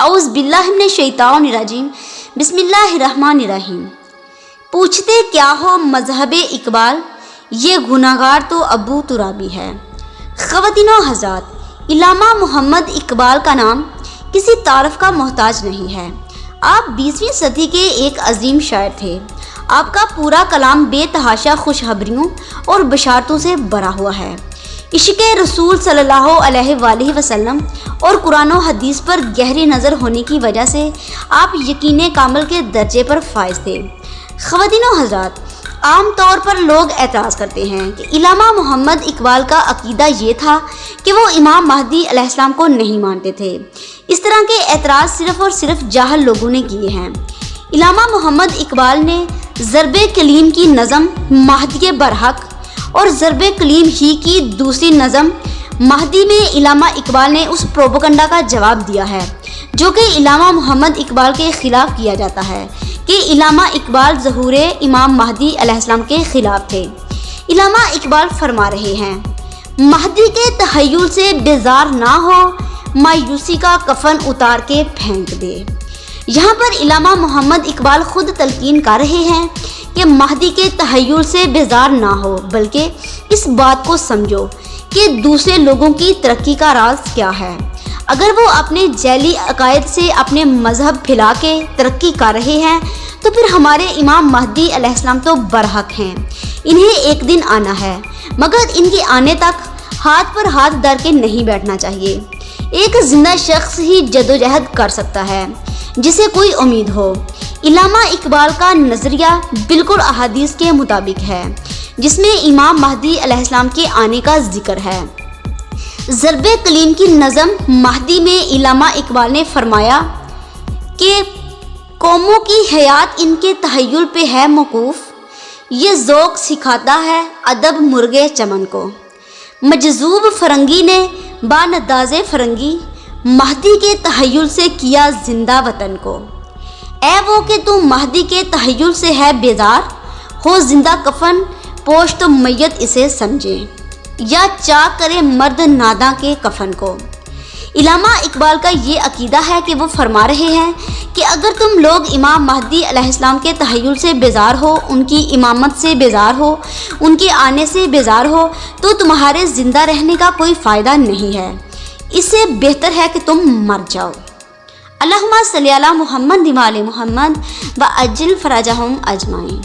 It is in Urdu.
اعوذ باللہ من الشیطان الرجیم، بسم اللہ الرحمن الرحیم۔ پوچھتے کیا ہو مذہب اقبال، یہ گناہگار تو ابو ترابی ہے۔ خواتین و حضرات، علامہ محمد اقبال کا نام کسی تعارف کا محتاج نہیں ہے۔ آپ 20ویں صدی کے ایک عظیم شاعر تھے۔ آپ کا پورا کلام بے تحاشا خوشخبریوں اور بشارتوں سے بھرا ہوا ہے۔ عشق رسول صلی اللہ علیہ وآلہ وسلم اور قرآن و حدیث پر گہری نظر ہونے کی وجہ سے آپ یقین کامل کے درجے پر فائز تھے۔ خواتین و حضرات، عام طور پر لوگ اعتراض کرتے ہیں کہ علامہ محمد اقبال کا عقیدہ یہ تھا کہ وہ امام مہدی علیہ السلام کو نہیں مانتے تھے۔ اس طرح کے اعتراض صرف اور صرف جاہل لوگوں نے کیے ہیں۔ علامہ محمد اقبال نے ضرب کلیم کی نظم مہدی برحق اور ضرب کلیم ہی کی دوسری نظم مہدی میں علامہ اقبال نے اس پروپیگنڈا کا جواب دیا ہے جو کہ علامہ محمد اقبال کے خلاف کیا جاتا ہے کہ علامہ اقبال ظہور امام مہدی علیہ السلام کے خلاف تھے۔ علامہ اقبال فرما رہے ہیں، مہدی کے تحیل سے بیزار نہ ہو، مایوسی کا کفن اتار کے پھینک دے۔ یہاں پر علامہ محمد اقبال خود تلقین کر رہے ہیں کہ مہدی کے تحیل سے بیزار نہ ہو، بلکہ اس بات کو سمجھو کہ دوسرے لوگوں کی ترقی کا راز کیا ہے۔ اگر وہ اپنے ذیلی عقائد سے اپنے مذہب پھیلا کے ترقی کر رہے ہیں تو پھر ہمارے امام مہدی علیہ السلام تو برحق ہیں، انہیں ایک دن آنا ہے، مگر ان کے آنے تک ہاتھ پر ہاتھ دھر کے نہیں بیٹھنا چاہیے۔ ایک زندہ شخص ہی جدوجہد کر سکتا ہے جسے کوئی امید ہو۔ علامہ اقبال کا نظریہ بالکل احادیث کے مطابق ہے جس میں امام مہدی علیہ السلام کے آنے کا ذکر ہے۔ ضرب کلیم کی نظم مہدی میں علامہ اقبال نے فرمایا کہ قوموں کی حیات ان کے تحیل پہ ہے موقوف، یہ ذوق سکھاتا ہے ادب مرغے چمن کو۔ مجذوب فرنگی نے بانداز فرنگی مہدی کے تحیل سے کیا زندہ وطن کو۔ اے وہ کہ تو مہدی کے تحیل سے ہے بیزار، ہو زندہ کفن پوش تو میت اسے سمجھے، یا چاک کرے مرد ناداں کے کفن کو۔ علامہ اقبال کا یہ عقیدہ ہے کہ وہ فرما رہے ہیں کہ اگر تم لوگ امام مہدی علیہ السلام کے تحیل سے بیزار ہو، ان کی امامت سے بیزار ہو، ان کے آنے سے بیزار ہو، تو تمہارے زندہ رہنے کا کوئی فائدہ نہیں ہے، اس سے بہتر ہے کہ تم مر جاؤ۔ اللہم صلی علی محمد و آل محمد وعجل فرجہم اجمعین۔